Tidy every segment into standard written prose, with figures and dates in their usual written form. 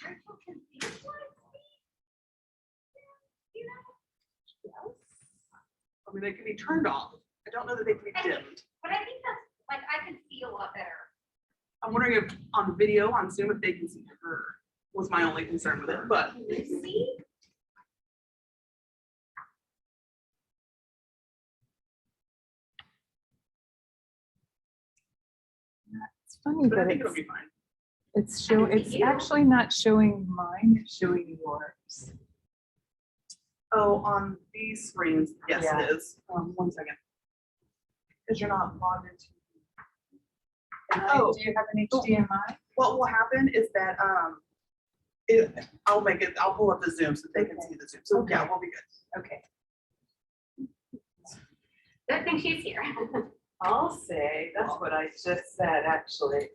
I mean, they can be turned off. I don't know that they can be dimmed. But I think that's like I can see a lot better. I'm wondering if on the video on Zoom if they can see her was my only concern with it, but Can you see? It's funny, I but think it'll be fine. it's you. actually not showing mine, it's showing yours. Oh, on these screens, yes, Yeah. it is. 1 second. Because you're not logged into. Oh, Do you have an HDMI? what will happen is that I'll pull up the Zoom so they can see the Zoom. So yeah, Okay. we'll be good. Okay. Good thing she's here. I'll say, that's what I just said, actually.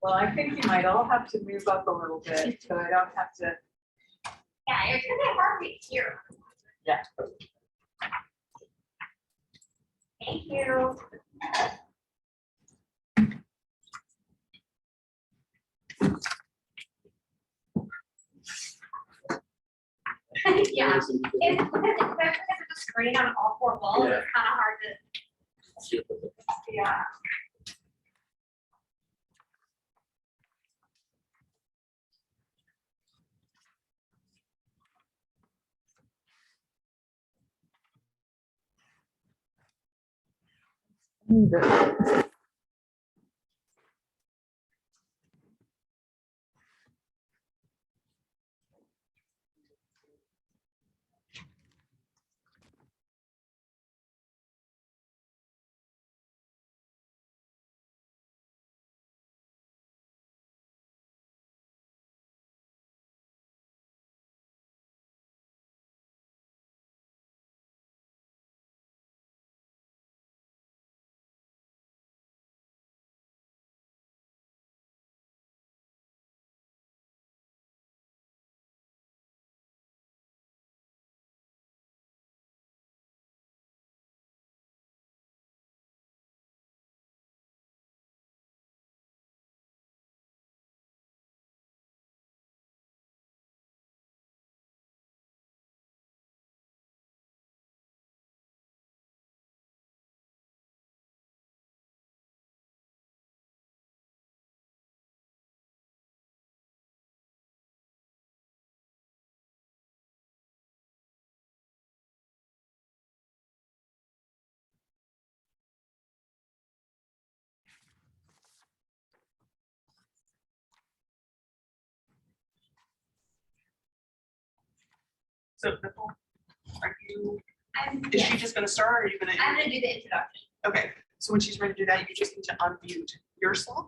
Well, I think you might all have to move up a little bit, so I don't have to. Yeah, you're gonna get hard to hear. Yeah. Thank you. Yeah, it's because of the screen on all four walls, it's kind of hard to. Yeah. So Nicole, I'm is she just gonna start or are you gonna? I'm gonna do the introduction. Okay, so when she's ready to do that, you just need to unmute yourself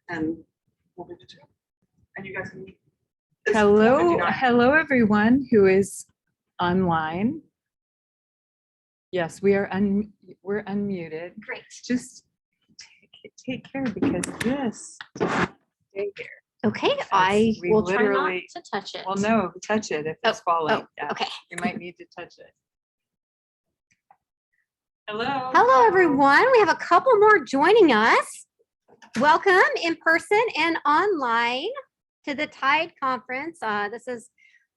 and we'll do the two. And you guys can. it's Hello, 4:59. hello, everyone who is online. Yes, we're unmuted. Great. Just take care because this does not stay here. Okay, I we will try not literally- to touch it. Well, no, touch it if it's falling. Yeah, Okay. you might need to touch it. Hello. Hello, everyone. We have a couple more joining us. Welcome in person and online to the TIDE conference. This is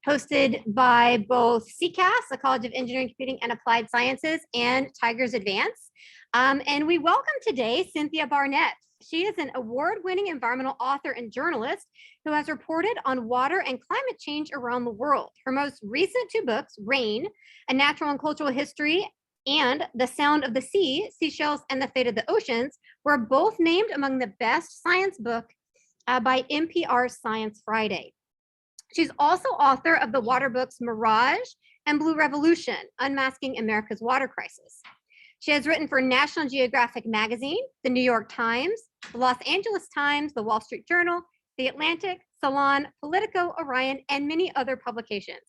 hosted by both CECAS, the College of Engineering, Computing, and Applied Sciences, and Tigers Advance. And we welcome today Cynthia Barnett. She is an award-winning environmental author and journalist who has reported on water and climate change around the world. Her most recent two books, Rain, A Natural and Cultural History, and The Sound of the Sea, Seashells and the Fate of the Oceans, were both named among the best science book by NPR's Science Friday. She's also author of the water books Mirage and Blue Revolution, Unmasking America's Water Crisis. She has written for National Geographic Magazine, the New York Times, the Los Angeles Times, the Wall Street Journal, the Atlantic, Salon, Politico, Orion, and many other publications.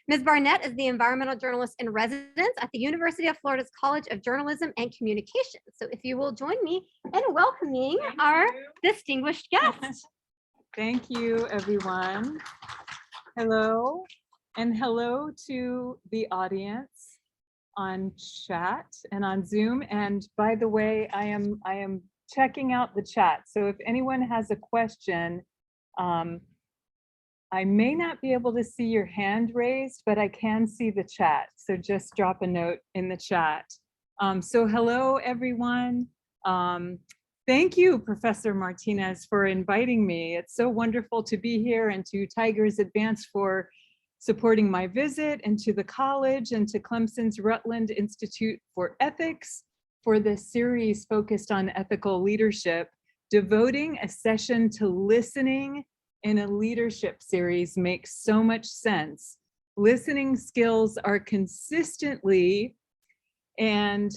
Ms. Barnett is the environmental journalist in residence at the University of Florida's College of Journalism and Communications. So if you will join me in welcoming our distinguished guest. Thank you, everyone. Hello, and hello to the audience on chat and on Zoom. And by the way, I am checking out the chat. So if anyone has a question, I may not be able to see your hand raised, but I can see the chat. So just drop a note in the chat. So hello, everyone. Thank you, Professor Martinez, for inviting me. It's so wonderful to be here, and to Tigers Advance for supporting my visit, and to the college and to Clemson's Rutland Institute for Ethics for this series focused on ethical leadership. Devoting a session to listening in a leadership series makes so much sense. Listening skills are consistently and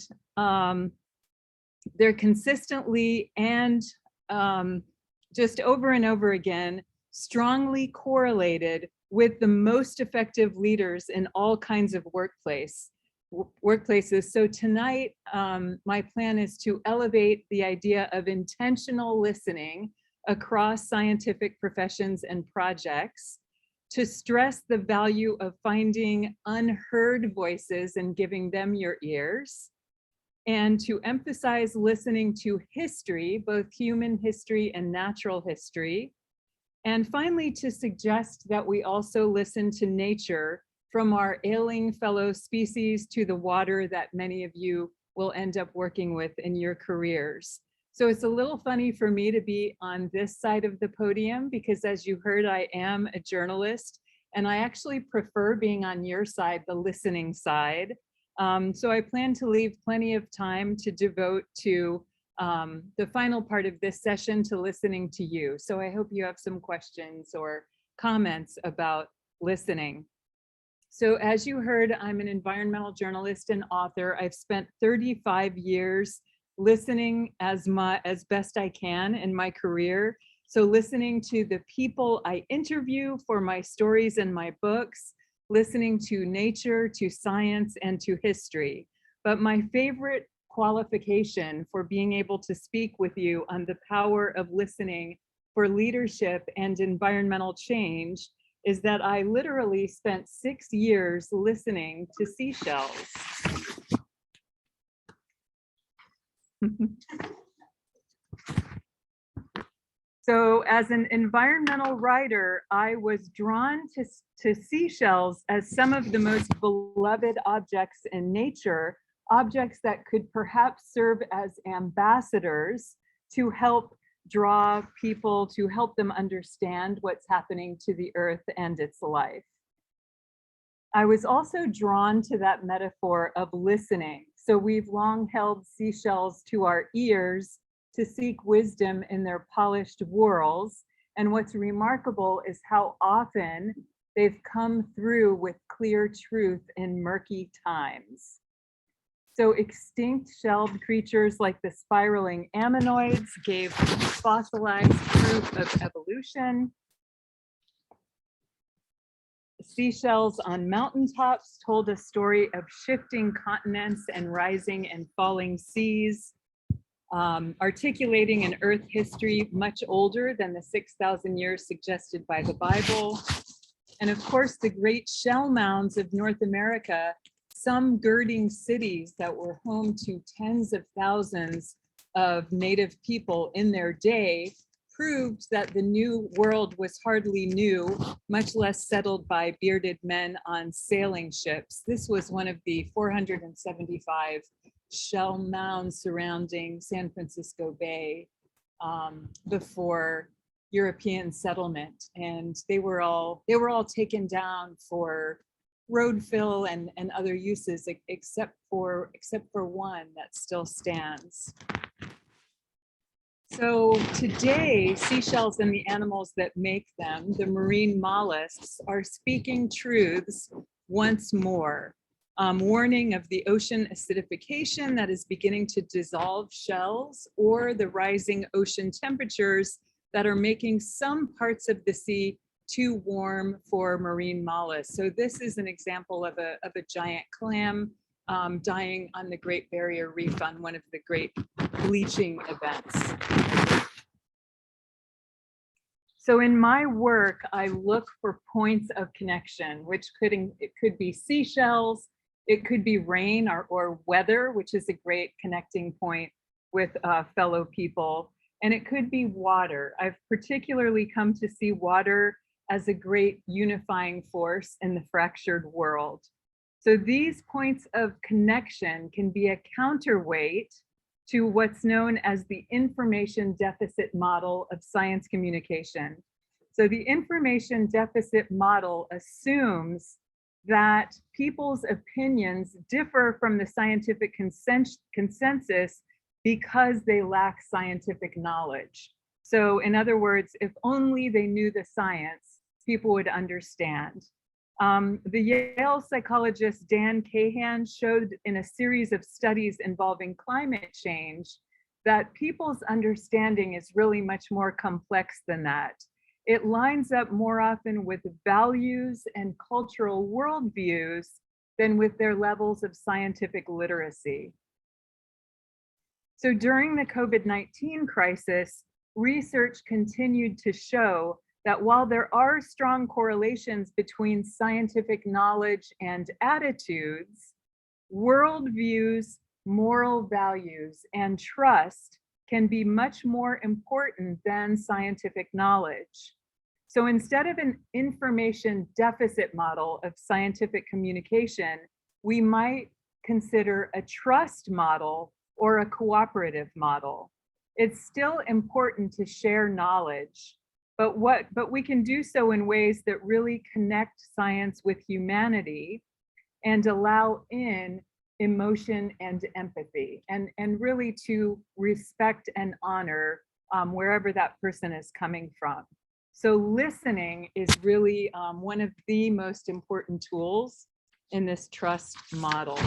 just over and over again, strongly correlated with the most effective leaders in all kinds of workplaces. So tonight, my plan is to elevate the idea of intentional listening across scientific professions and projects, to stress the value of finding unheard voices and giving them your ears, and to emphasize listening to history, both human history and natural history. And finally, to suggest that we also listen to nature, from our ailing fellow species to the water that many of you will end up working with in your careers. So it's a little funny for me to be on this side of the podium, because as you heard, I am a journalist, and I actually prefer being on your side, the listening side. So I plan to leave plenty of time to devote to the final part of this session to listening to you. So I hope you have some questions or comments about listening. So as you heard, I'm an environmental journalist and author. I've spent 35 years listening as best I can in my career. So listening to the people I interview for my stories and my books, listening to nature, to science, and to history. But my favorite qualification for being able to speak with you on the power of listening for leadership and environmental change is that I literally spent 6 years listening to seashells. So as an environmental writer, I was drawn to seashells as some of the most beloved objects in nature, objects that could perhaps serve as ambassadors to help draw people, to help them understand what's happening to the earth and its life. I was also drawn to that metaphor of listening. So we've long held seashells to our ears to seek wisdom in their polished whorls. And what's remarkable is how often they've come through with clear truth in murky times. So extinct shelled creatures like the spiraling ammonoids gave fossilized proof of evolution. Seashells on mountaintops told a story of shifting continents and rising and falling seas, articulating an earth history much older than the 6,000 years suggested by the Bible. And of course, the great shell mounds of North America, some girding cities that were home to tens of thousands of native people in their day, proved that the new world was hardly new, much less settled by bearded men on sailing ships. This was one of the 475 shell mounds surrounding San Francisco Bay before European settlement, and they were all taken down for road fill and other uses, except for one that still stands. So today, seashells and the animals that make them, the marine mollusks, are speaking truths once more. Warning of the ocean acidification that is beginning to dissolve shells, or the rising ocean temperatures that are making some parts of the sea too warm for marine mollusks. So this is an example of a giant clam dying on the Great Barrier Reef on one of the great bleaching events. So in my work, I look for points of connection, which it could be seashells, it could be rain or weather, which is a great connecting point with fellow people, and it could be water. I've particularly come to see water as a great unifying force in the fractured world. So these points of connection can be a counterweight to what's known as the information deficit model of science communication. So the information deficit model assumes that people's opinions differ from the scientific consensus because they lack scientific knowledge. So in other words, if only they knew the science, people would understand. The Yale psychologist Dan Kahan showed in a series of studies involving climate change that people's understanding is really much more complex than that. It lines up more often with values and cultural worldviews than with their levels of scientific literacy. So during the COVID-19 crisis, research continued to show that while there are strong correlations between scientific knowledge and attitudes, worldviews, moral values, and trust can be much more important than scientific knowledge. So instead of an information deficit model of scientific communication, we might consider a trust model or a cooperative model. It's still important to share knowledge, but we can do so in ways that really connect science with humanity and allow in emotion and empathy, and really to respect and honor wherever that person is coming from. So listening is really one of the most important tools in this trust model.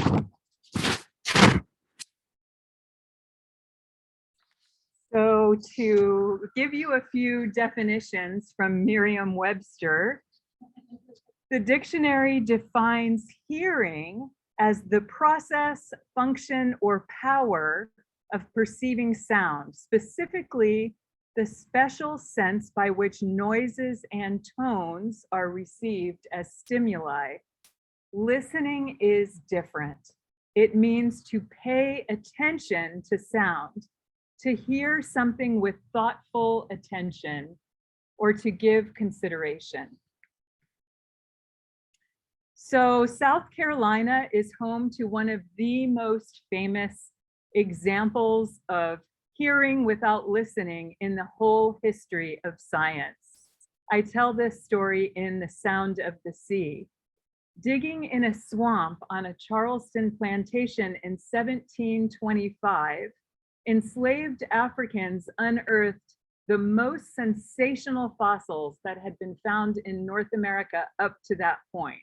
So to give you a few definitions from Merriam-Webster, the dictionary defines hearing as the process, function, or power of perceiving sound, specifically the special sense by which noises and tones are received as stimuli. Listening is different. It means to pay attention to sound, to hear something with thoughtful attention, or to give consideration. So South Carolina is home to one of the most famous examples of hearing without listening in the whole history of science. I tell this story in The Sound of the Sea. Digging in a swamp on a Charleston plantation in 1725, enslaved Africans unearthed the most sensational fossils that had been found in North America up to that point.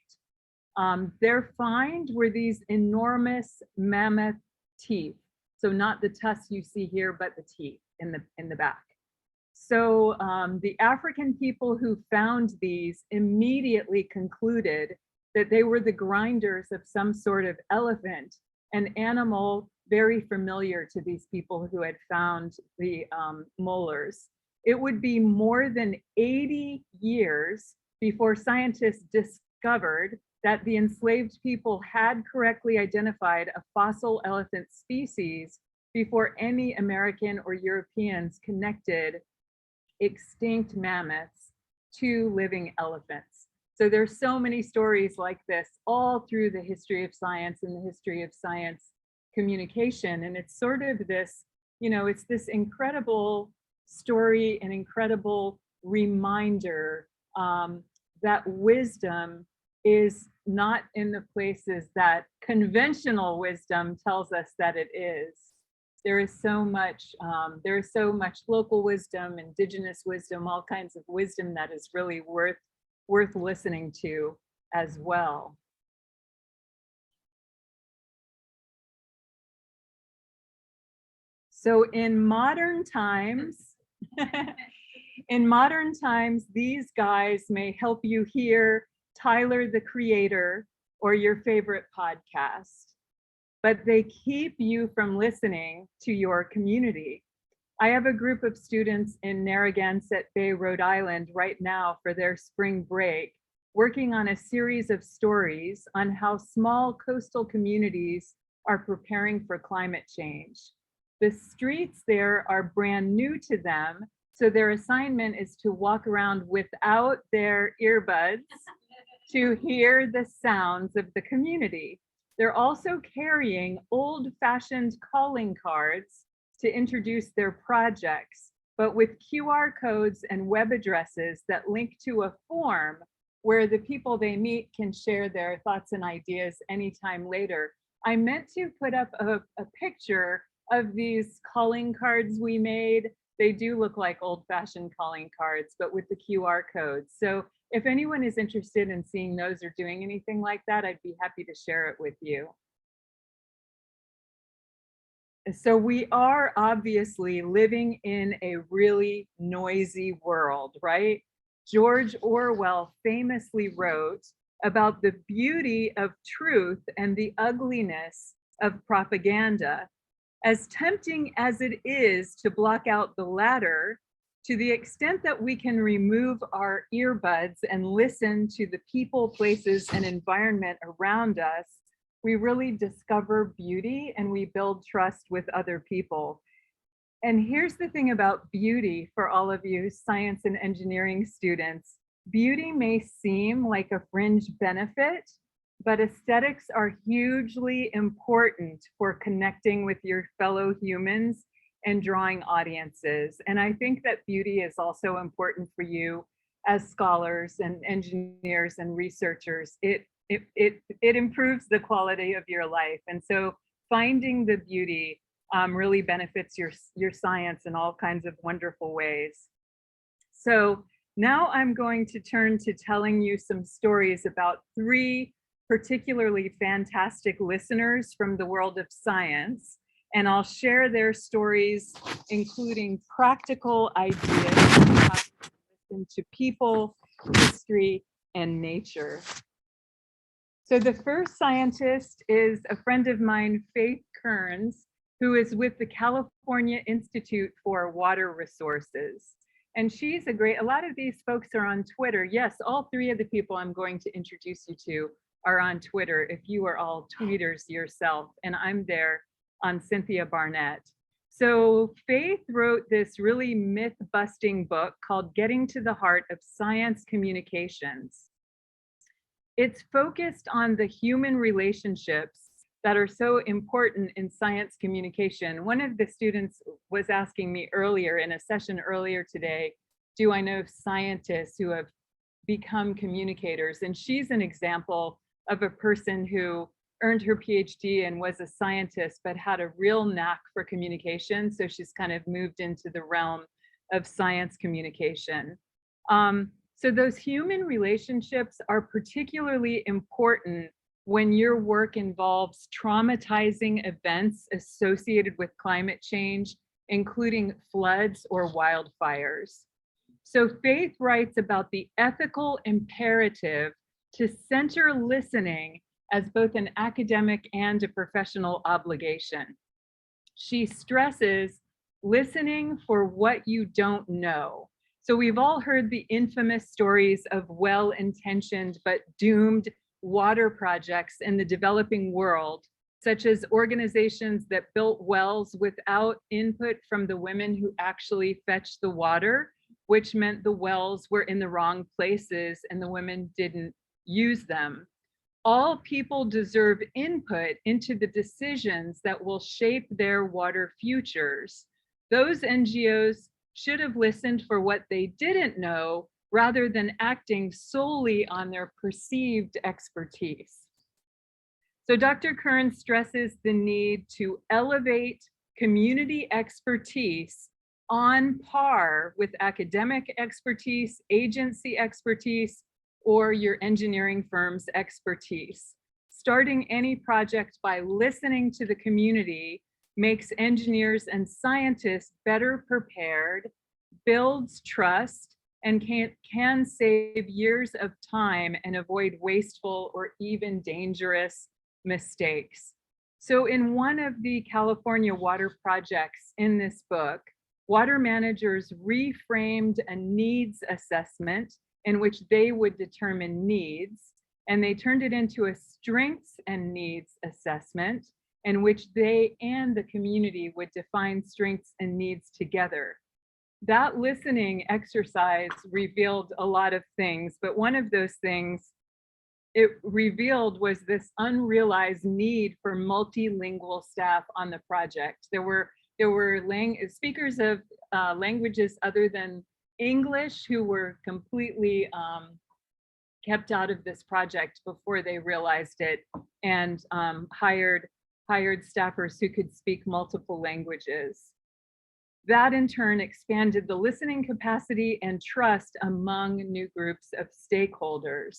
Their find were these enormous mammoth teeth. So not the tusks you see here, but the teeth in the back. So the African people who found these immediately concluded that they were the grinders of some sort of elephant, an animal very familiar to these people who had found the molars. It would be more than 80 years before scientists discovered that the enslaved people had correctly identified a fossil elephant species before any American or Europeans connected extinct mammoths to living elephants. So there's so many stories like this all through the history of science and the history of science communication. And it's sort of this, it's this incredible story, an incredible reminder that wisdom is not in the places that conventional wisdom tells us that it is. There is so much local wisdom, indigenous wisdom, all kinds of wisdom that is really worth listening to as well. So in modern times, these guys may help you hear Tyler, the Creator, or your favorite podcast, but they keep you from listening to your community. I have a group of students in Narragansett Bay, Rhode Island right now for their spring break, working on a series of stories on how small coastal communities are preparing for climate change. The streets there are brand new to them, So their assignment is to walk around without their earbuds to hear the sounds of the community. They're also carrying old-fashioned calling cards to introduce their projects, but with QR codes and web addresses that link to a form where the people they meet can share their thoughts and ideas anytime later. I meant to put up a picture of these calling cards we made. They do look like old-fashioned calling cards, but with the QR codes. So if anyone is interested in seeing those or doing anything like that, I'd be happy to share it with you. So we are obviously living in a really noisy world, right? George Orwell famously wrote about the beauty of truth and the ugliness of propaganda. As tempting as it is to block out the latter, to the extent that we can remove our earbuds and listen to the people, places, and environment around us, we really discover beauty and we build trust with other people. And here's the thing about beauty for all of you science and engineering students. Beauty may seem like a fringe benefit, but aesthetics are hugely important for connecting with your fellow humans and drawing audiences. And I think that beauty is also important for you as scholars and engineers and researchers. It improves the quality of your life. And so finding the beauty really benefits your science in all kinds of wonderful ways. So now I'm going to turn to telling you some stories about 3 particularly fantastic listeners from the world of science. And I'll share their stories, including practical ideas on how to listen to people, history, and nature. So the first scientist is a friend of mine, Faith Kearns, who is with the California Institute for Water Resources. And she's a lot of these folks are on Twitter. Yes, all 3 of the people I'm going to introduce you to are on Twitter if you are all tweeters yourself. And I'm there on Cynthia Barnett. So Faith wrote this really myth-busting book called Getting to the Heart of Science Communications. It's focused on the human relationships that are so important in science communication. One of the students was asking me earlier in a session earlier today, do I know scientists who have become communicators? And she's an example of a person who earned her PhD and was a scientist, but had a real knack for communication. So she's kind of moved into the realm of science communication. So those human relationships are particularly important when your work involves traumatizing events associated with climate change, including floods or wildfires. So Faith writes about the ethical imperative to center listening as both an academic and a professional obligation. She stresses listening for what you don't know. So we've all heard the infamous stories of well-intentioned but doomed water projects in the developing world, such as organizations that built wells without input from the women who actually fetched the water, which meant the wells were in the wrong places and the women didn't use them. All people deserve input into the decisions that will shape their water futures. Those NGOs should have listened for what they didn't know rather than acting solely on their perceived expertise. So Dr. Kearns stresses the need to elevate community expertise on par with academic expertise, agency expertise, or your engineering firm's expertise. Starting any project by listening to the community makes engineers and scientists better prepared, builds trust, and can save years of time and avoid wasteful or even dangerous mistakes. So in one of the California water projects in this book, water managers reframed a needs assessment in which they would determine needs, and they turned it into a strengths and needs assessment in which they and the community would define strengths and needs together. that listening exercise revealed a lot of things, but one of those things it revealed was this unrealized need for multilingual staff on the project. There were speakers of languages other than English who were completely kept out of this project before they realized it, and hired staffers who could speak multiple languages. That in turn expanded the listening capacity and trust among new groups of stakeholders.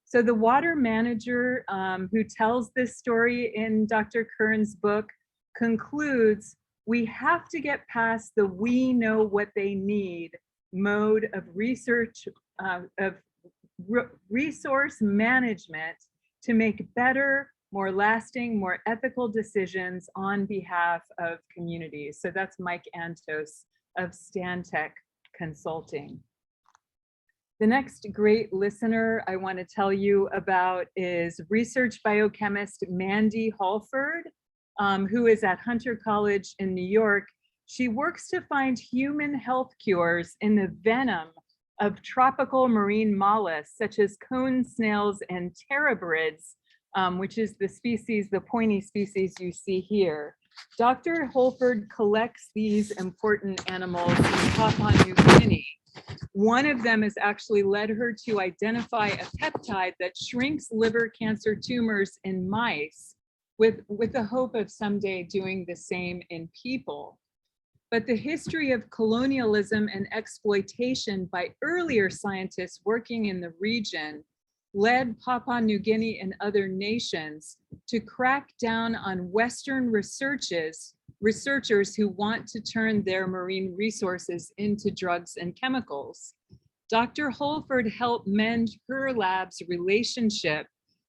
So the water manager who tells this story in Dr. Kern's book concludes, we have to get past the we know what they need mode of research, resource management to make better, more lasting, more ethical decisions on behalf of communities. So that's Mike Antos of Stantec Consulting. The next great listener I want to tell you about is research biochemist Mandy Halford, who is at Hunter College in New York. She works to find human health cures in the venom of tropical marine mollusks, such as cone snails and terebrids, which is the pointy species you see here. Dr. Holford collects these important animals in Papua New Guinea. One of them has actually led her to identify a peptide that shrinks liver cancer tumors in mice, with the hope of someday doing the same in people. But the history of colonialism and exploitation by earlier scientists working in the region led Papua New Guinea and other nations to crack down on Western researchers who want to turn their marine resources into drugs and chemicals. Dr. Holford helped mend her lab's relationship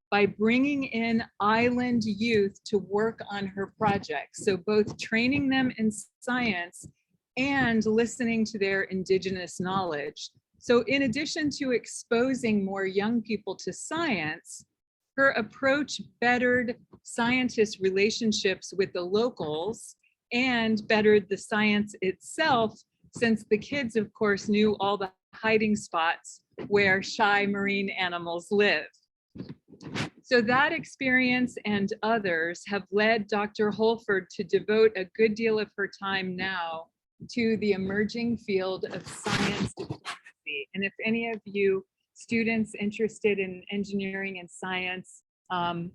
by bringing in island youth to work on her project. So both training them in science and listening to their indigenous knowledge. So in addition to exposing more young people to science, her approach bettered scientists' relationships with the locals and bettered the science itself, since the kids, of course, knew all the hiding spots where shy marine animals live. So that experience and others have led Dr. Holford to devote a good deal of her time now to the emerging field of science diplomacy. And if any of you students interested in engineering and science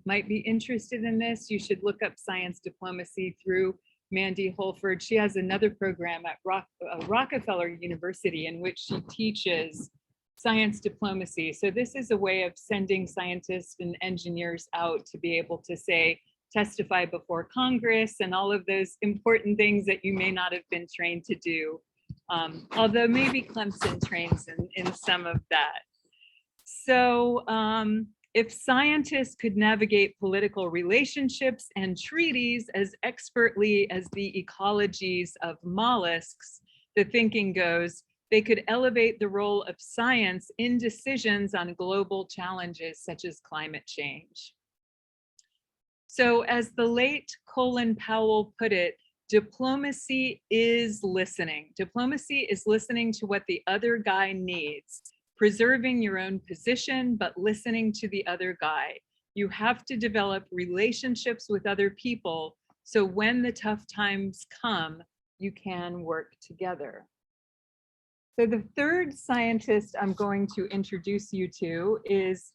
might be interested in this, you should look up science diplomacy through Mandy Holford. She has another program at Rockefeller University in which she teaches science diplomacy. So this is a way of sending scientists and engineers out to be able to say, testify before Congress and all of those important things that you may not have been trained to do. Although maybe Clemson trains in some of that. So if scientists could navigate political relationships and treaties as expertly as the ecologies of mollusks, the thinking goes, they could elevate the role of science in decisions on global challenges such as climate change. So as the late Colin Powell put it, diplomacy is listening. Diplomacy is listening to what the other guy needs, preserving your own position, but listening to the other guy. You have to develop relationships with other people, so when the tough times come, you can work together. So the third scientist I'm going to introduce you to is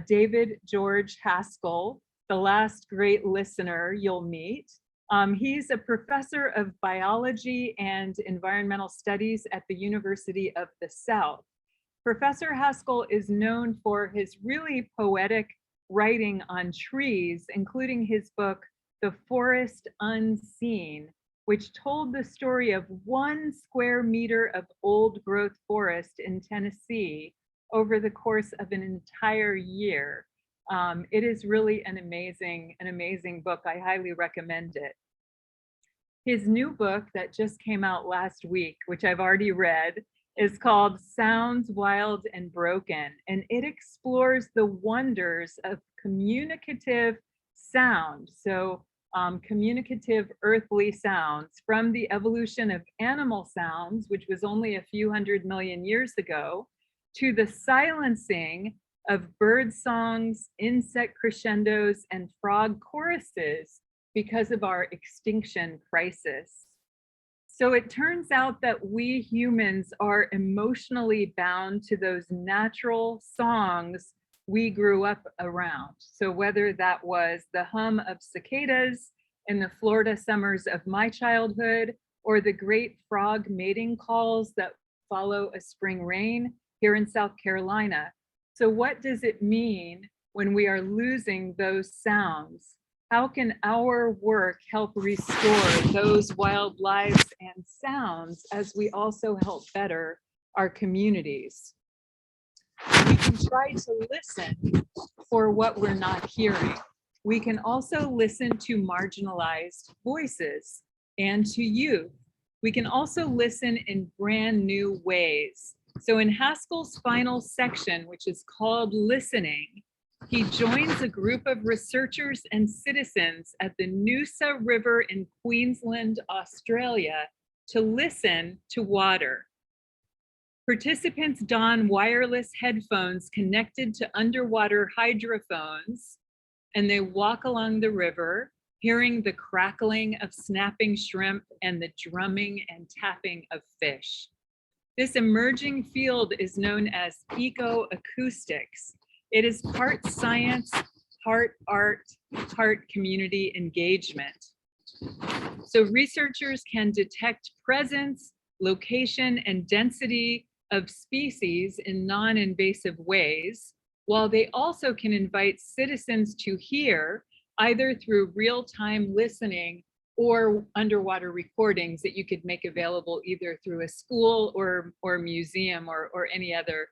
David George Haskell, the last great listener you'll meet. He's a professor of biology and environmental studies at the University of the South. Professor Haskell is known for his really poetic writing on trees, including his book, The Forest Unseen, which told the story of 1 square meter of old growth forest in Tennessee over the course of an entire year. It is really an amazing book. I highly recommend it. His new book that just came out last week, which I've already read, is called Sounds Wild and Broken, and it explores the wonders of communicative sound. So communicative earthly sounds from the evolution of animal sounds, which was only a few 100 million years ago, to the silencing of bird songs, insect crescendos, and frog choruses because of our extinction crisis. So it turns out that we humans are emotionally bound to those natural songs we grew up around. So whether that was the hum of cicadas in the Florida summers of my childhood, or the great frog mating calls that follow a spring rain here in South Carolina. So what does it mean when we are losing those sounds? How can our work help restore those wild lives and sounds as we also help better our communities? We can try to listen for what we're not hearing. We can also listen to marginalized voices and to youth. We can also listen in brand new ways. So in Haskell's final section, which is called Listening, he joins a group of researchers and citizens at the Noosa River in Queensland, Australia, to listen to water. Participants don wireless headphones connected to underwater hydrophones, and they walk along the river, hearing the crackling of snapping shrimp and the drumming and tapping of fish. This emerging field is known as ecoacoustics. It is part science, part art, part community engagement. So researchers can detect presence, location, and density of species in non-invasive ways, while they also can invite citizens to hear, either through real-time listening or underwater recordings that you could make available either through a school or museum or any other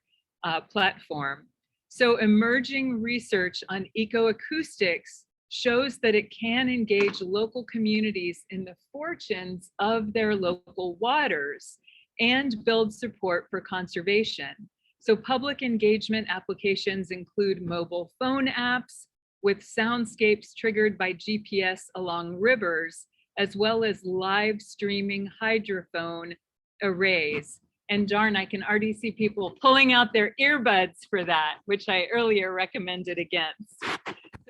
platform. So emerging research on ecoacoustics shows that it can engage local communities in the fortunes of their local waters and build support for conservation. So public engagement applications include mobile phone apps with soundscapes triggered by GPS along rivers, as well as live streaming hydrophone arrays. And darn, I can already see people pulling out their earbuds for that, which I earlier recommended against.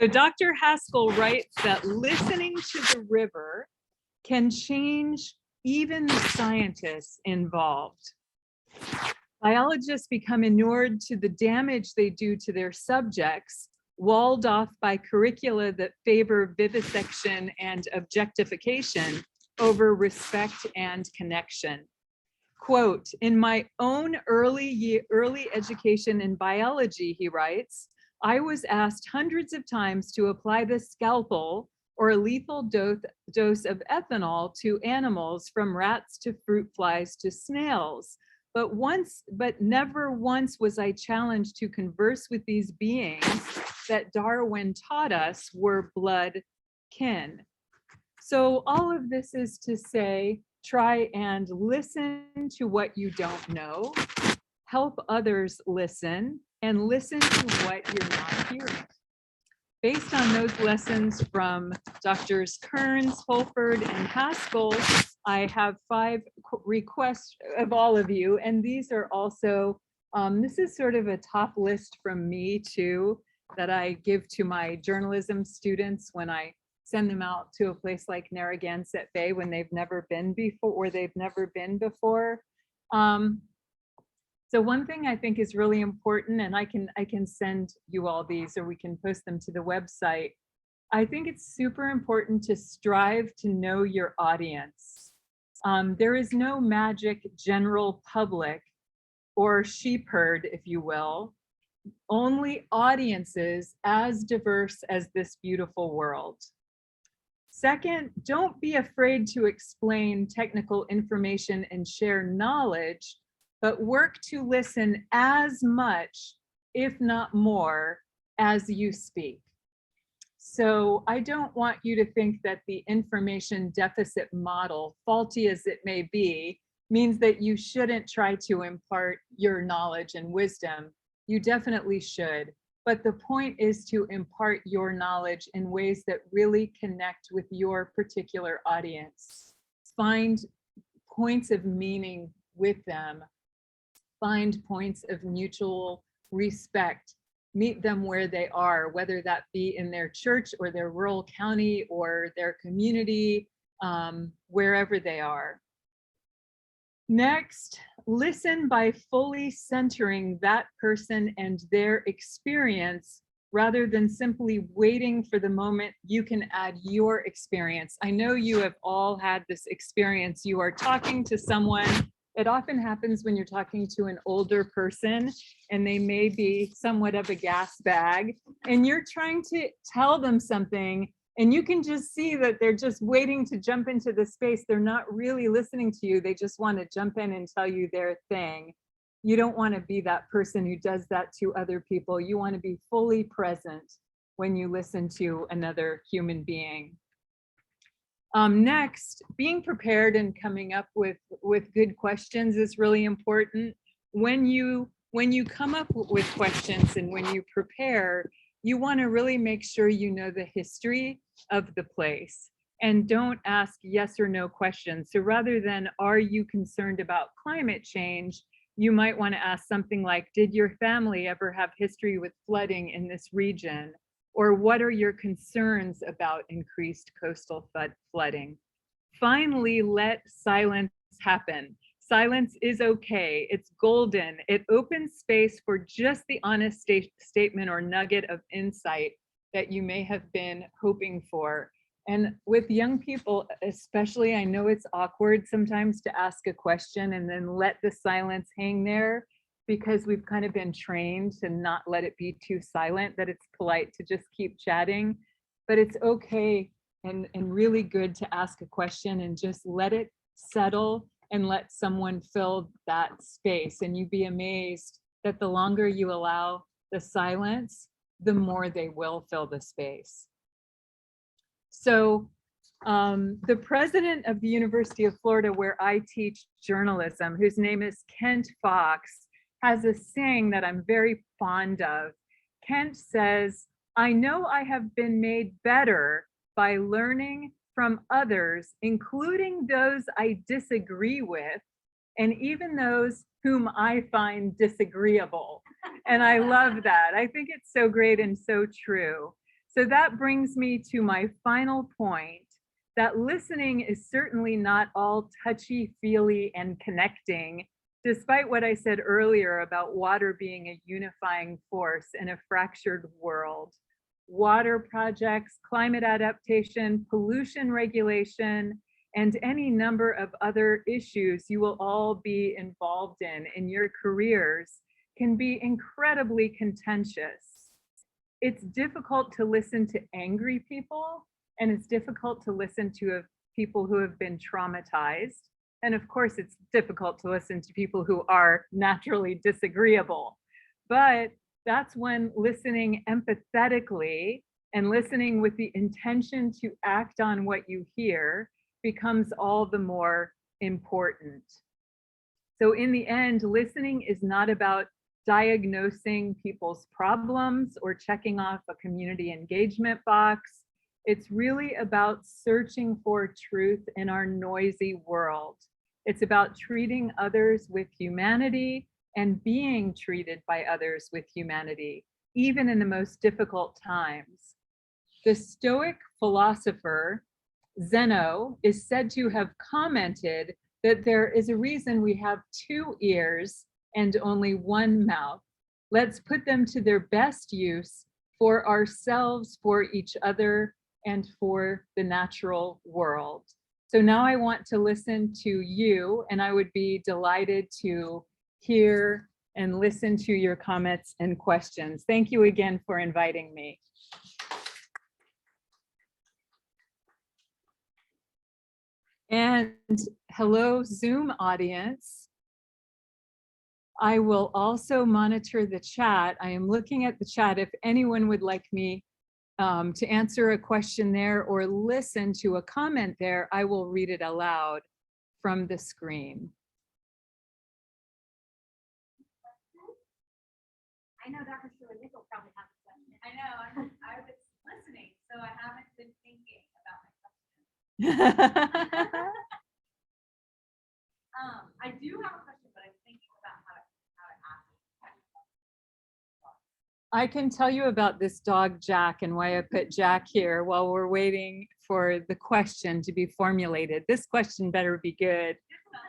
So Dr. Haskell writes that listening to the river can change even the scientists involved. Biologists become inured to the damage they do to their subjects, walled off by curricula that favor vivisection and objectification over respect and connection. Quote, in my own early education in biology, he writes, I was asked hundreds of times to apply the scalpel or a lethal dose of ethanol to animals, from rats to fruit flies to snails. But never once was I challenged to converse with these beings that Darwin taught us were blood kin. So all of this is to say, try and listen to what you don't know, help others listen, and listen to what you're not hearing. Based on those lessons from Drs. Kearns, Holford, and Haskell, I have 5 requests of all of you, and these are also, this is sort of a top list from me too, that I give to my journalism students when I send them out to a place like Narragansett Bay when they've never been before, or they've never been before. So one thing I think is really important, and I can send you all these, or we can post them to the website. I think it's super important to strive to know your audience. There is no magic general public or sheep herd, if you will, only audiences as diverse as this beautiful world. Second, don't be afraid to explain technical information and share knowledge, but work to listen as much, if not more, as you speak. So I don't want you to think that the information deficit model, faulty as it may be, means that you shouldn't try to impart your knowledge and wisdom. You definitely should, but the point is to impart your knowledge in ways that really connect with your particular audience. Find points of meaning with them, find points of mutual respect, meet them where they are, whether that be in their church or their rural county or their community, wherever they are. Next, listen by fully centering that person and their experience rather than simply waiting for the moment you can add your experience. I know you have all had this experience. You are talking to someone. It often happens when you're talking to an older person and they may be somewhat of a gas bag and you're trying to tell them something and you can just see that they're just waiting to jump into the space. They're not really listening to you. They just want to jump in and tell you their thing. You don't want to be that person who does that to other people. You want to be fully present when you listen to another human being. Next, being prepared and coming up with good questions is really important. When you come up with questions and when you prepare, you want to really make sure you know the history of the place and don't ask yes or no questions. So rather than, are you concerned about climate change? You might want to ask something like, did your family ever have history with flooding in this region? Or what are your concerns about increased coastal flooding? Finally, let silence happen. Silence is okay. It's golden. It opens space for just the honest statement or nugget of insight that you may have been hoping for. And with young people, especially, I know it's awkward sometimes to ask a question and then let the silence hang there because we've kind of been trained to not let it be too silent, that it's polite to just keep chatting. But it's okay and really good to ask a question and just let it settle and let someone fill that space. And you'd be amazed that the longer you allow the silence, the more they will fill the space. So the president of the University of Florida, where I teach journalism, whose name is Kent Fox, has a saying that I'm very fond of. Kent says, "I know I have been made better by learning from others, including those I disagree with, and even those whom I find disagreeable." And I love that. I think it's so great and so true. So that brings me to my final point, that listening is certainly not all touchy-feely and connecting, despite what I said earlier about water being a unifying force in a fractured world. Water projects, climate adaptation, pollution regulation, and any number of other issues you will all be involved in your careers can be incredibly contentious. It's difficult to listen to angry people, and it's difficult to listen to people who have been traumatized. And of course, it's difficult to listen to people who are naturally disagreeable. But that's when listening empathetically and listening with the intention to act on what you hear becomes all the more important. So in the end, listening is not about diagnosing people's problems or checking off a community engagement box. It's really about searching for truth in our noisy world. It's about treating others with humanity and being treated by others with humanity, even in the most difficult times. The Stoic philosopher Zeno is said to have commented that there is a reason we have 2 ears and only 1 mouth. Let's put them to their best use for ourselves, for each other, and for the natural world. So now I want to listen to you, and I would be delighted to hear and listen to your comments and questions. Thank you again for inviting me. And hello, Zoom audience. I will also monitor the chat. I am looking at the chat. If anyone would like me to answer a question there or listen to a comment there, I will read it aloud from the screen. I know Dr. Stewart Nickel probably has I know, I was listening, so I haven't been thinking about my question. I do have a question, but I'm thinking about how to ask it. I can tell you about this dog, Jack, and why I put Jack here while we're waiting for the question to be formulated. This question better be good. It's not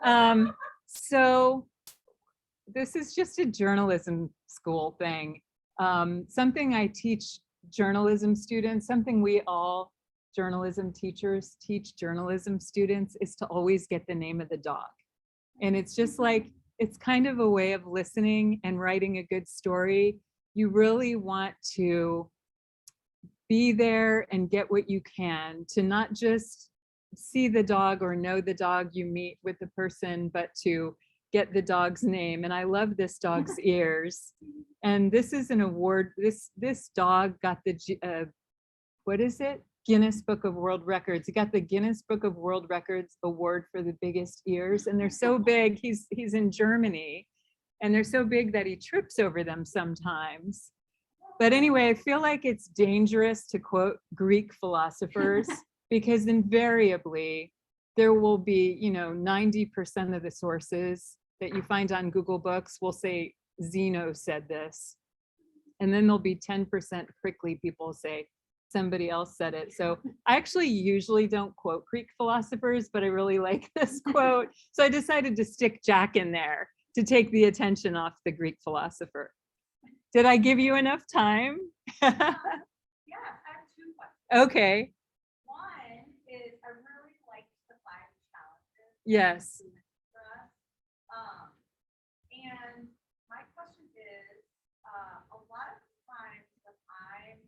that good. So this is just a journalism school thing. Something I teach journalism students, something we all journalism teachers teach journalism students is to always get the name of the dog. And it's just like, it's kind of a way of listening and writing a good story. You really want to be there and get what you can, to not just see the dog or know the dog you meet with the person, but to get the dog's name. And I love this dog's ears. And this is an award. This dog got the, what is it? Guinness Book of World Records. He got the Guinness Book of World Records award for the biggest ears. And they're so big, he's in Germany. And they're so big that he trips over them sometimes. But anyway, I feel like it's dangerous to quote Greek philosophers because invariably there will be, 90% of the sources that you find on Google Books will say Zeno said this. And then there'll be 10% prickly people say somebody else said it. So I actually usually don't quote Greek philosophers, but I really like this quote. So I decided to stick Jack in there to take the attention off the Greek philosopher. Did I give you enough time? Yeah, I have two questions. Okay. One is I really like the 5 challenges. Yes. For us. And my question is, a lot of times when I'm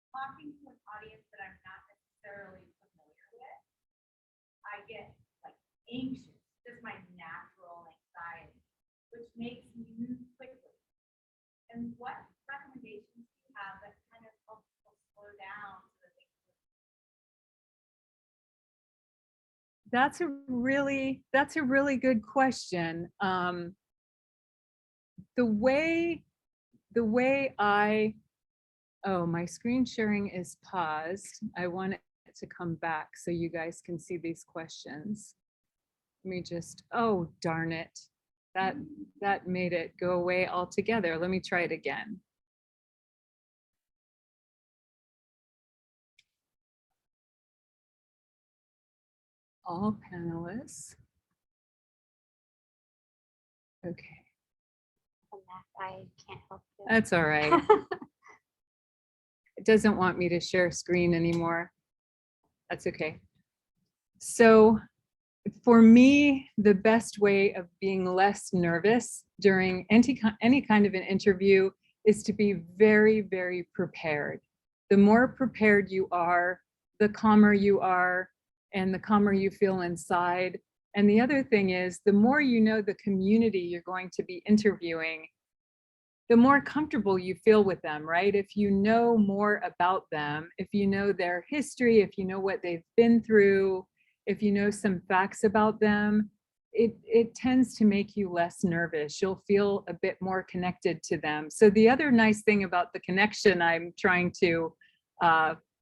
talking to an audience that I'm not necessarily familiar with, I get like anxious, just my natural anxiety, which makes me move quickly. And what recommendations do you have that kind of help people slow down so that they can That's a really good question. The way my screen sharing is paused. I want it to come back so you guys can see these questions. Let me just, oh, darn it. That made it go away altogether. Let me try it again. All panelists. Okay, I can't help you. that's all right. It doesn't want me to share screen anymore. That's okay. So for me, the best way of being less nervous during any kind of an interview is to be very, very prepared. The more prepared you are, the calmer you are, and the calmer you feel inside. And the other thing is, the more you know the community you're going to be interviewing, the more comfortable you feel with them, right? If you know more about them, if you know their history, if you know what they've been through, if you know some facts about them, it tends to make you less nervous. You'll feel a bit more connected to them. So the other nice thing about the connection I'm trying to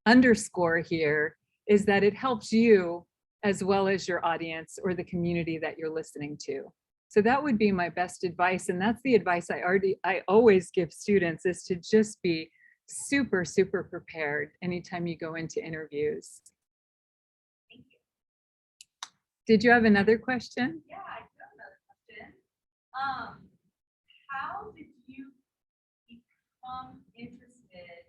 underscore here is that it helps you as well as your audience or the community that you're listening to. So that would be my best advice. And that's the advice I always give students, is to just be super, super prepared anytime you go into interviews. Thank you. Did you have another question? Yeah, I do have another question. How did you become interested,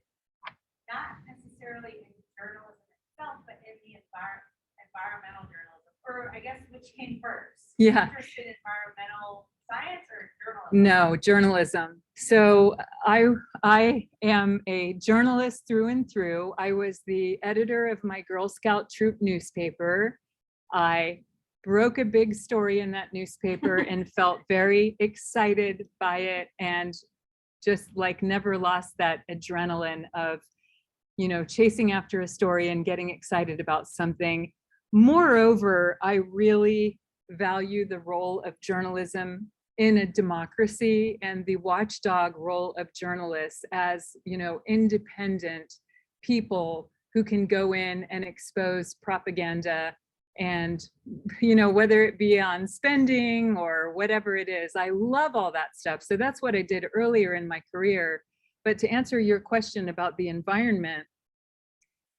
not necessarily in journalism itself, but in the environmental journalism? Or I guess which came first? Yeah. Interested in environmental science or journalism? No, journalism. So I am a journalist through and through. I was the editor of my Girl Scout troop newspaper. I broke a big story in that newspaper and felt very excited by it, and just like never lost that adrenaline of, chasing after a story and getting excited about something. Moreover, I really value the role of journalism in a democracy and the watchdog role of journalists as, independent people who can go in and expose propaganda and, whether it be on spending or whatever it is. I love all that stuff. So that's what I did earlier in my career. But to answer your question about the environment,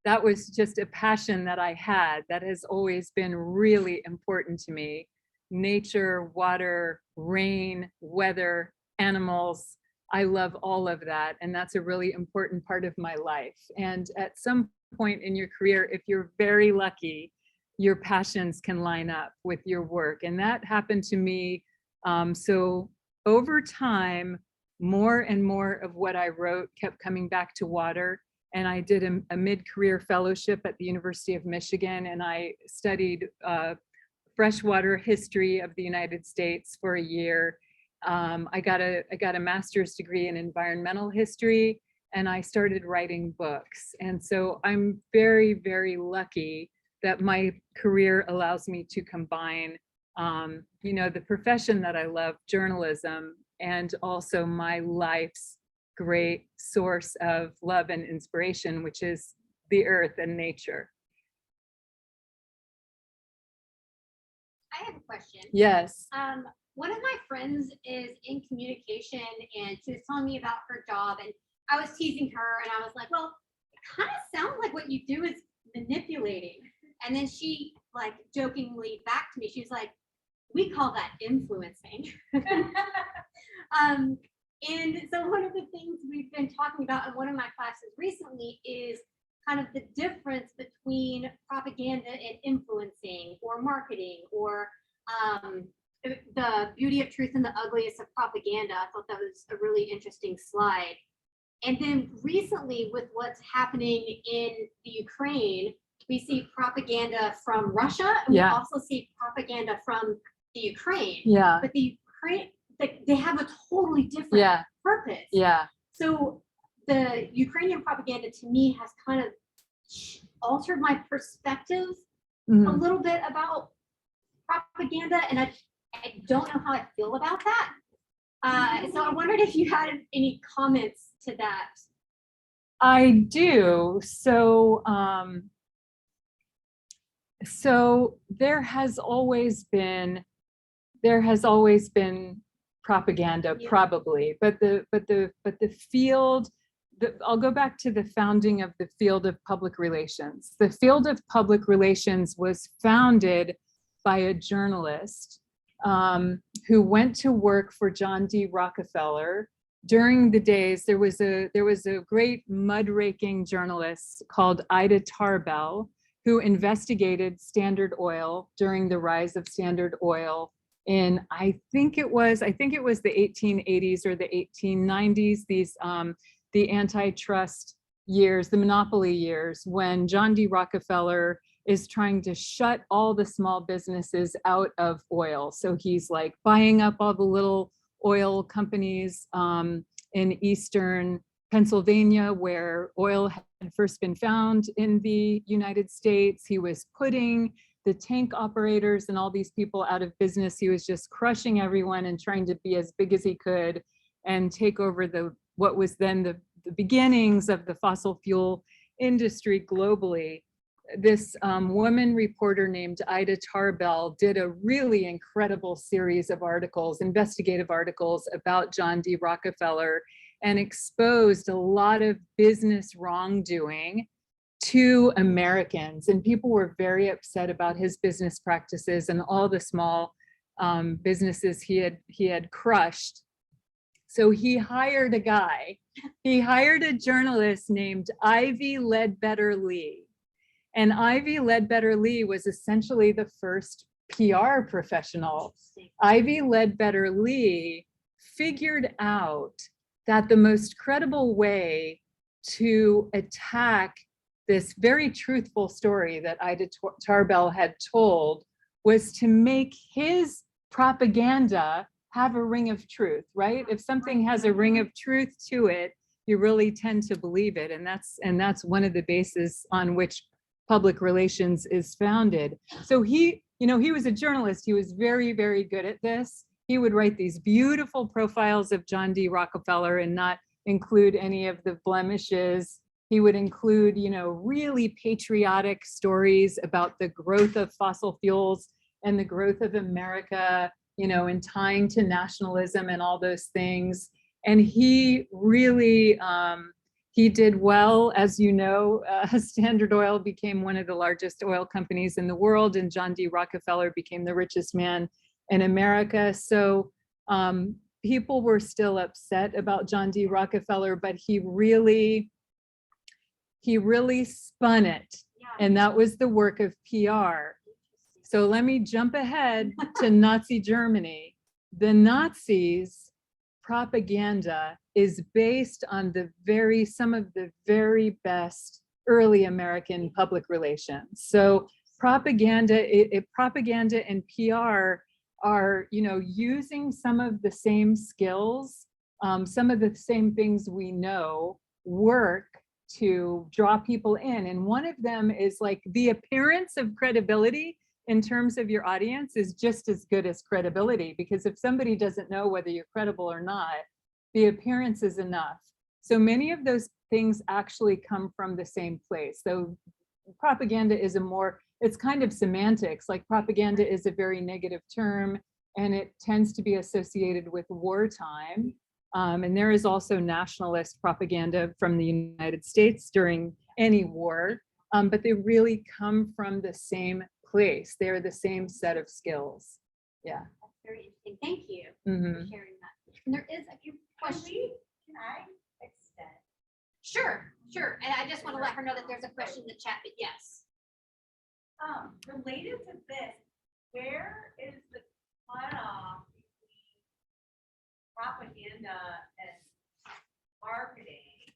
that was just a passion that I had that has always been really important to me. Nature, water, rain, weather, animals. I love all of that. And that's a really important part of my life. And at some point in your career, if you're very lucky, your passions can line up with your work. And that happened to me. So over time, more and more of what I wrote kept coming back to water. And I did a mid-career fellowship at the University of Michigan, and I studied freshwater history of the United States for a year. I got a master's degree in environmental history, and I started writing books. And so I'm very, very lucky that my career allows me to combine, the profession that I love, journalism, and also my life's great source of love and inspiration, which is the earth and nature. I have a question. Yes. One of my friends is in communication, and she was telling me about her job, and I was teasing her, and I was like, well, it kind of sounds like what you do is manipulating. And then she like jokingly back to me, she was like, we call that influencing. And so one of the things we've been talking about in one of my classes recently is kind of the difference between propaganda and influencing or marketing, or the beauty of truth and the ugliest of propaganda. I thought that was a really interesting slide. And then recently with what's happening in the Ukraine, we see propaganda from Russia, and we also see propaganda from the Ukraine. Yeah. But the Ukraine, they have a totally different purpose. Yeah. So the Ukrainian propaganda to me has kind of altered my perspective a little bit about propaganda, and I don't know how I feel about that. So I wondered if you had any comments to that. I do. So, so there has always been propaganda, probably, but the field. I'll go back to the founding of the field of public relations. The field of public relations was founded by a journalist who went to work for John D. Rockefeller. During the days, there was a great mudraking journalist called Ida Tarbell, who investigated Standard Oil during the rise of Standard Oil in, I think it was the 1880s or the 1890s, the antitrust years, the monopoly years, when John D. Rockefeller is trying to shut all the small businesses out of oil. So he's like buying up all the little oil companies in eastern Pennsylvania, where oil had first been found in the United States. He was putting the tank operators and all these people out of business. He was just crushing everyone and trying to be as big as he could and take over what was then the beginnings of the fossil fuel industry globally. This woman reporter named Ida Tarbell did a really incredible series of articles, investigative articles about John D. Rockefeller, and exposed a lot of business wrongdoing to Americans. And people were very upset about his business practices and all the small businesses he had crushed. So he hired a journalist named Ivy Ledbetter Lee. And Ivy Ledbetter Lee was essentially the first PR professional. Ivy Ledbetter Lee figured out that the most credible way to attack this very truthful story that Ida Tarbell had told was to make his propaganda have a ring of truth, right? If something has a ring of truth to it, you really tend to believe it. And that's one of the bases on which public relations is founded. So he was a journalist. He was very, very good at this. he would write these beautiful profiles of John D. Rockefeller and not include any of the blemishes. He would include, you know, really patriotic stories about the growth of fossil fuels and the growth of America, you know, and tying to nationalism and all those things. And he really, he did well. As you know, Standard Oil became one of the largest oil companies in the world, and John D. Rockefeller became the richest man in America. So people were still upset about John D. Rockefeller, but he really spun it. And that was the work of PR. So let me jump ahead to Nazi Germany. The Nazis' propaganda is based on some of the very best early American public relations. So propaganda and PR are, you know, using some of the same skills, some of the same things we know work to draw people in. And one of them is like the appearance of credibility in terms of your audience is just as good as credibility, because if somebody doesn't know whether you're credible or not, the appearance is enough. So many of those things actually come from the same place. So propaganda is it's kind of semantics. Like propaganda is a very negative term, and it tends to be associated with wartime. And there is also nationalist propaganda from the United States during any war, but they really come from the same place. They're the same set of skills. Yeah. That's very interesting. Thank you Mhm. for sharing that. And there is a few questions. Can I extend? Sure. And I just want to let her know that there's a question in the chat, but yes. Related to this, where is the cutoff between propaganda and marketing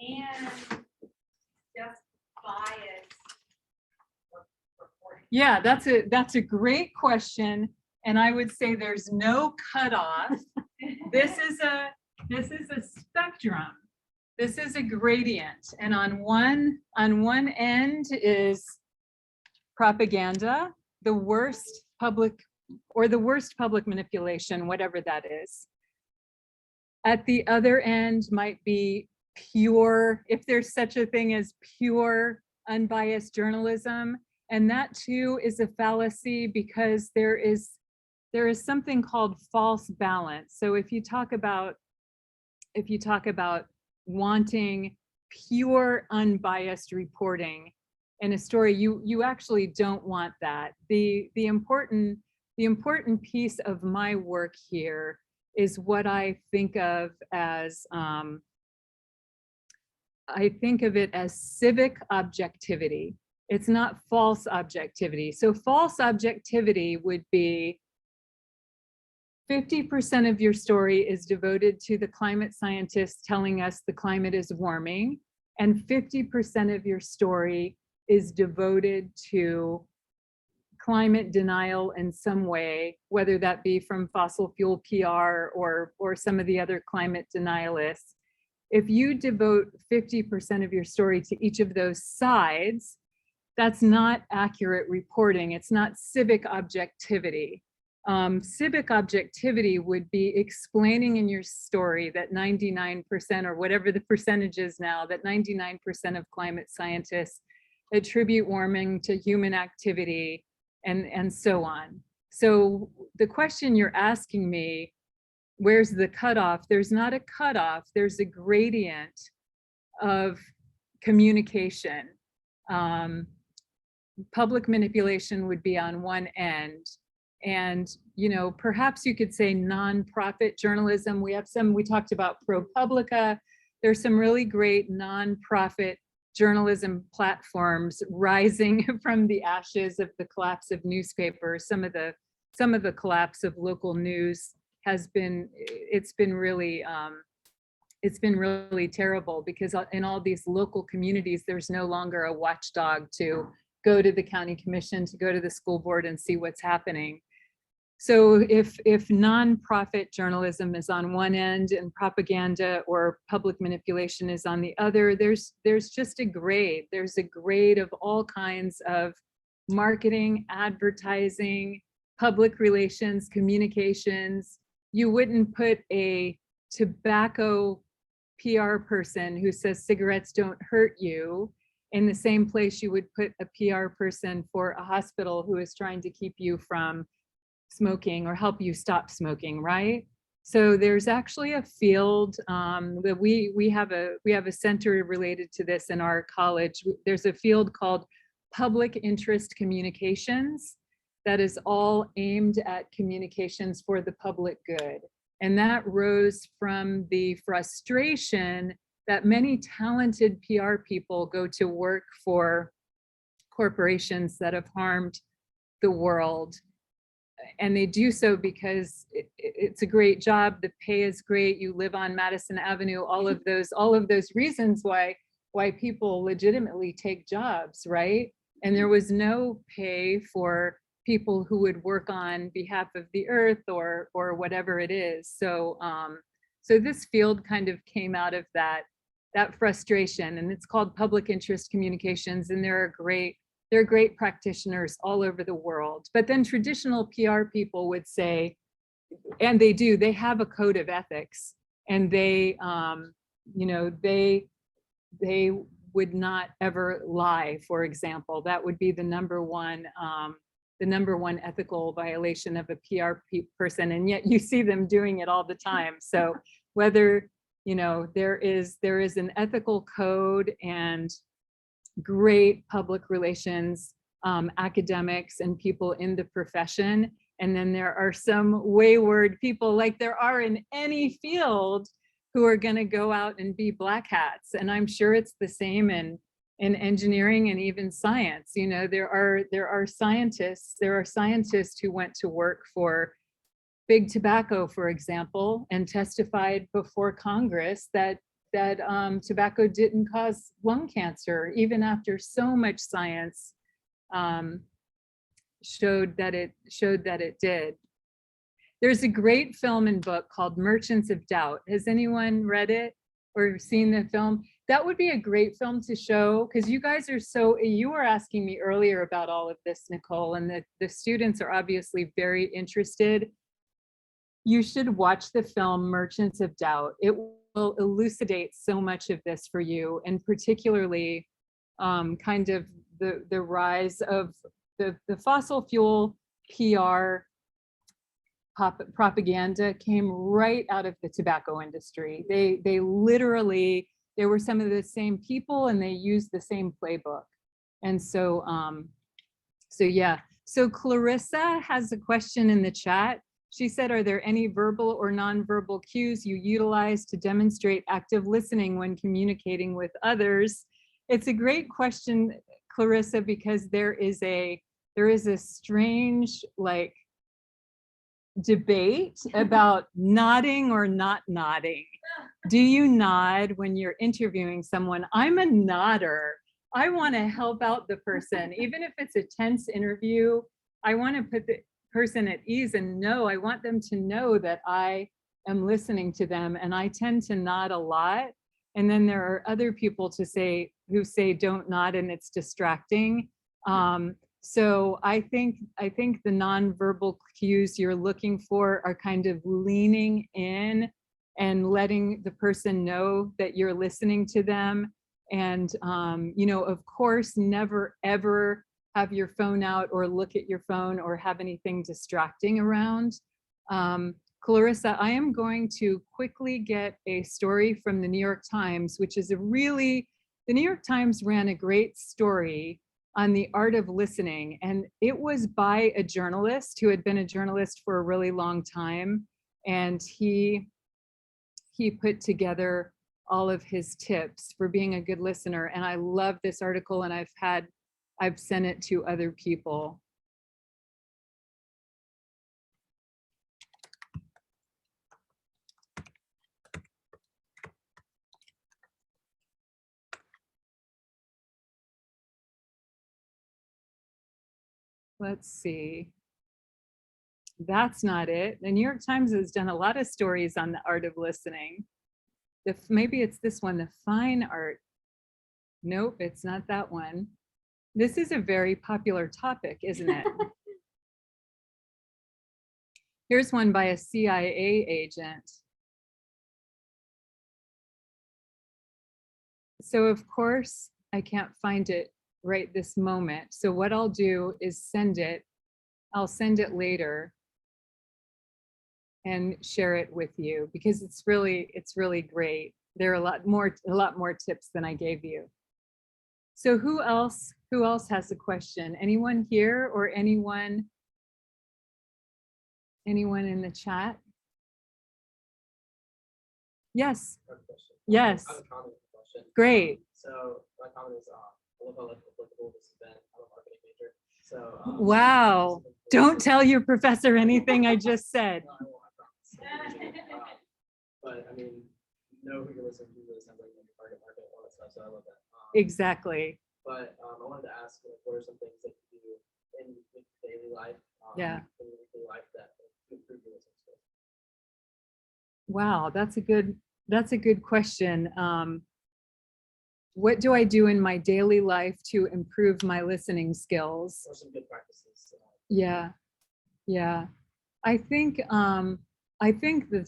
and just bias reporting? Yeah, that's a great question. And I would say there's no cutoff. This is a spectrum. This is a gradient. And on one end is propaganda, the worst public manipulation, whatever that is. At the other end might be pure, if there's such a thing as pure, unbiased journalism. And that too is a fallacy, because there is something called false balance. So if you talk about wanting pure, unbiased reporting in a story, you actually don't want that. The important piece of my work here is what I think of as civic objectivity. It's not false objectivity. So false objectivity would be 50% of your story is devoted to the climate scientists telling us the climate is warming, and 50% of your story is devoted to climate denial in some way, whether that be from fossil fuel PR or some of the other climate denialists. If you devote 50% of your story to each of those sides, that's not accurate reporting. It's not civic objectivity. Civic objectivity would be explaining in your story that 99%, or whatever the percentage is now, that 99% of climate scientists attribute warming to human activity, and so on. So the question you're asking me, where's the cutoff? There's not a cutoff, there's a gradient of communication. Public manipulation would be on one end. And, you know, perhaps you could say nonprofit journalism. We talked about ProPublica. There's some really great nonprofit journalism platforms rising from the ashes of the collapse of newspapers. Some of the collapse of local news has been, it's been really terrible, because in all these local communities, there's no longer a watchdog to go to the county commission, to go to the school board and see what's happening. So if nonprofit journalism is on one end and propaganda or public manipulation is on the other, there's just a grade. There's a grade of all kinds of marketing, advertising, public relations, communications. You wouldn't put a tobacco PR person who says cigarettes don't hurt you in the same place you would put a PR person for a hospital who is trying to keep you from smoking or help you stop smoking, right? So there's actually a field that we have a center related to this in our college. There's a field called public interest communications that is all aimed at communications for the public good. And that rose from the frustration that many talented PR people go to work for corporations that have harmed the world. And they do so because it's a great job, the pay is great, you live on Madison Avenue, all of those reasons why people legitimately take jobs, right? And there was no pay for people who would work on behalf of the earth or whatever it is. So so this field kind of came out of that frustration, and it's called public interest communications, and there are great practitioners all over the world. But then traditional PR people would say, and they have a code of ethics, and they would not ever lie, for example. That would be the number one ethical violation of a PR person, and yet you see them doing it all the time. So whether, there is an ethical code and great public relations academics and people in the profession, and then there are some wayward people, like there are in any field, who are going to go out and be black hats. And I'm sure it's the same in engineering and even science. There are scientists who went to work for Big Tobacco, for example, and testified before Congress that tobacco didn't cause lung cancer, even after so much science showed that it did. There's a great film and book called Merchants of Doubt. Has anyone read it or seen the film? That would be a great film to show, because you guys you were asking me earlier about all of this, Nicole, and the students are obviously very interested. You should watch the film Merchants of Doubt. It will elucidate so much of this for you, and particularly kind of the rise of the fossil fuel PR propaganda came right out of the tobacco industry. They literally, they were some of the same people, and they used the same playbook. And so yeah. So Clarissa has a question in the chat. She said, are there any verbal or nonverbal cues you utilize to demonstrate active listening when communicating with others? It's a great question, Clarissa, because there is a strange, like, debate about nodding or not nodding. Do you nod when you're interviewing someone? I'm a nodder. I want to help out the person, even if it's a tense interview. I want to put the person at ease, and I want them to know that I am listening to them, and I tend to nod a lot. And then there are other people who say don't nod and it's distracting. So I think the nonverbal cues you're looking for are kind of leaning in and letting the person know that you're listening to them. And, of course, never, ever have your phone out or look at your phone or have anything distracting around. Clarissa, I am going to quickly get a story from the New York Times, which is the New York Times ran a great story on the art of listening. And it was by a journalist who had been a journalist for a really long time. And he put together all of his tips for being a good listener. And I love this article, and I've sent it to other people. Let's see. That's not it. The New York Times has done a lot of stories on the art of listening. Maybe it's this one, the fine art. Nope, it's not that one. This is a very popular topic, isn't it? Here's one by a CIA agent. So of course, I can't find it right this moment. So what I'll do is send it. I'll send it later and share it with you because it's really great. There are a lot more tips than I gave you. So who else has a question? Anyone here or anyone in the chat? Yes. Yes. I have a comment question. Great. So my comment is, I love how applicable this has been. I'm a marketing major. So Wow. Don't tell your professor anything I just said. No, I won't, I promise. But I mean, know who you're listening to. Really sounds like your target market, all that stuff. So I love that. Exactly. But I wanted to ask, like, what are some things that you do in your daily life? Yeah. In your weekly life that improve your listening skills? Wow, that's a good question. What do I do in my daily life to improve my listening skills? Or some good practices? Yeah. I think the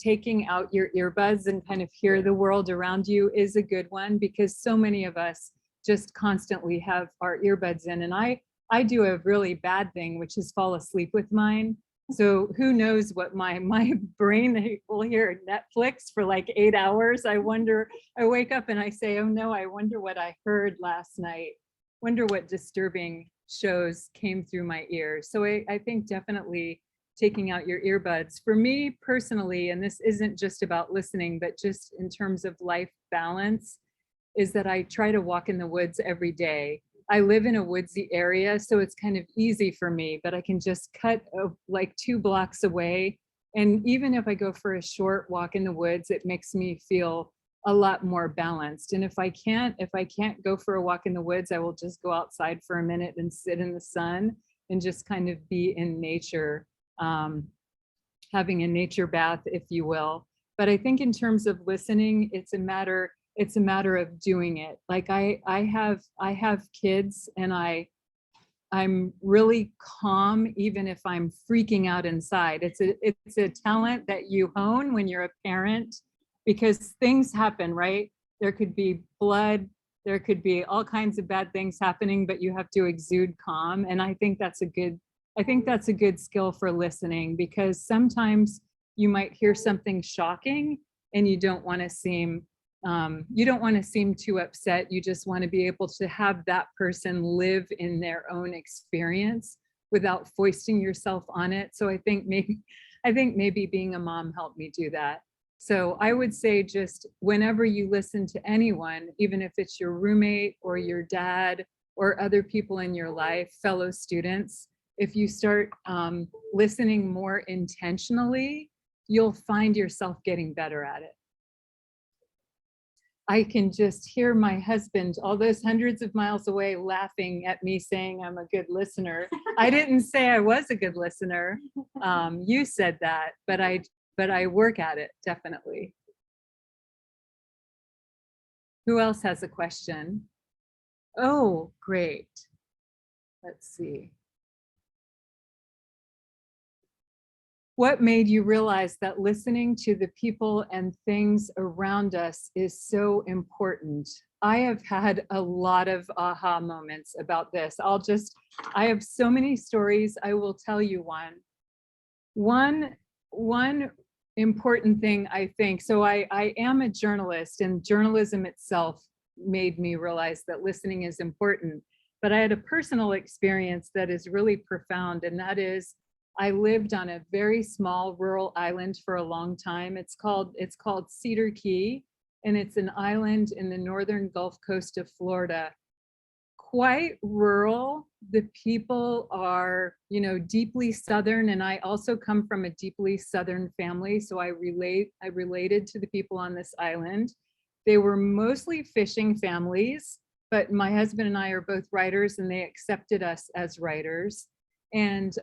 taking out your earbuds and kind of hear the world around you is a good one because so many of us just constantly have our earbuds in, and I do a really bad thing, which is fall asleep with mine. So who knows what my brain will hear Netflix for like 8 hours. I wake up and I say, oh no, I wonder what I heard last night. Wonder what disturbing shows came through my ears. So I think definitely taking out your earbuds. For me personally, and this isn't just about listening, but just in terms of life balance, is that I try to walk in the woods every day. I live in a woodsy area, so it's kind of easy for me, but I can just cut like 2 blocks away. And even if I go for a short walk in the woods, it makes me feel a lot more balanced. And if I can't go for a walk in the woods, I will just go outside for a minute and sit in the sun and just kind of be in nature, having a nature bath, if you will. But I think in terms of listening, it's a matter of doing it. Like I have kids, and I'm really calm even if I'm freaking out inside. It's a talent that you hone when you're a parent, because things happen, right? There could be blood, there could be all kinds of bad things happening, but you have to exude calm. And I think that's a good skill for listening, because sometimes you might hear something shocking and you don't want to seem too upset. You just want to be able to have that person live in their own experience without foisting yourself on it. So I think maybe being a mom helped me do that. So I would say, just whenever you listen to anyone, even if it's your roommate or your dad or other people in your life, fellow students, if you start listening more intentionally, you'll find yourself getting better at it. I can just hear my husband all those hundreds of miles away laughing at me saying I'm a good listener. I didn't say I was a good listener. You said that, but I work at it, definitely. Who else has a question? Oh, great. Let's see. What made you realize that listening to the people and things around us is so important? I have had a lot of aha moments about this. I have so many stories. I will tell you one. One important thing, I think, so I am a journalist, and journalism itself made me realize that listening is important. But I had a personal experience that is really profound, and that is, I lived on a very small rural island for a long time. It's called Cedar Key, and it's an island in the northern Gulf Coast of Florida. Quite rural. The people are, deeply Southern, and I also come from a deeply Southern family, so I related to the people on this island. They were mostly fishing families, but my husband and I are both writers, and they accepted us as writers. And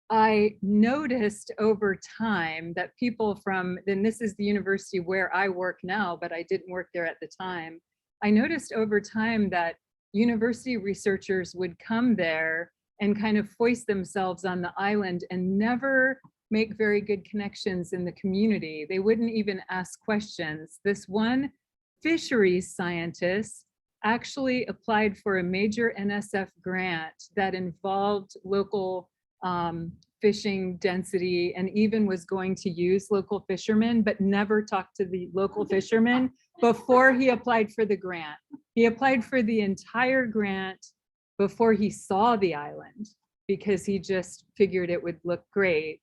I noticed over time that people and this is the university where I work now, but I didn't work there at the time. I noticed over time that university researchers would come there and kind of foist themselves on the island and never make very good connections in the community. They wouldn't even ask questions. This one fisheries scientist actually applied for a major NSF grant that involved local fishing density and even was going to use local fishermen, but never talked to the local fishermen before he applied for the grant. He applied for the entire grant before he saw the island because he just figured it would look great.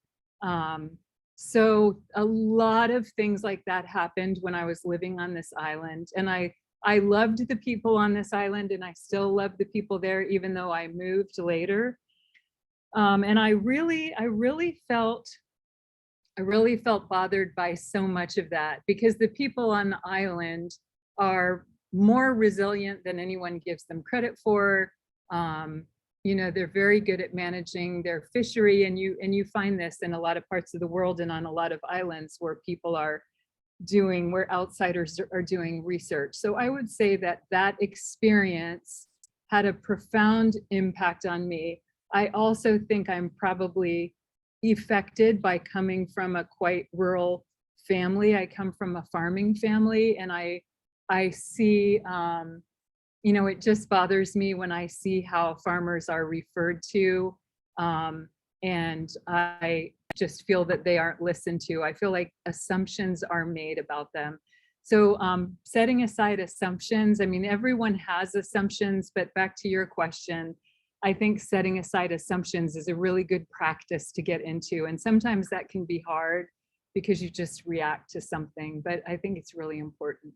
So a lot of things like that happened when I was living on this island, and I loved the people on this island, and I still love the people there, even though I moved later. And I really felt bothered by so much of that, because the people on the island are more resilient than anyone gives them credit for. You know, they're very good at managing their fishery, and you find this in a lot of parts of the world and on a lot of islands where people are doing, where outsiders are doing research. So I would say that that experience had a profound impact on me. I also think I'm probably affected by coming from a quite rural family. I come from a farming family, and I see, you know, it just bothers me when I see how farmers are referred to, and I just feel that they aren't listened to. I feel like assumptions are made about them. So setting aside assumptions, I mean, everyone has assumptions, but back to your question, I think setting aside assumptions is a really good practice to get into. And sometimes that can be hard because you just react to something, but I think it's really important.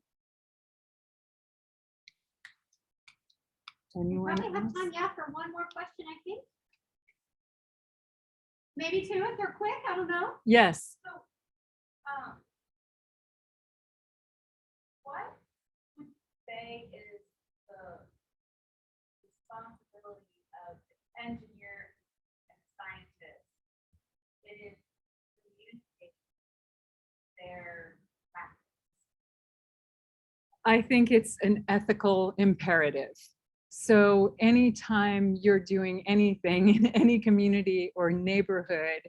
We Anyone probably have else? time, yeah, for one more question, I think. Maybe two if they're quick, I don't know. Yes. So, what would you say is the responsibility of the engineer and scientist? It is communicating their practice. I think it's an ethical imperative. So anytime you're doing anything in any community or neighborhood,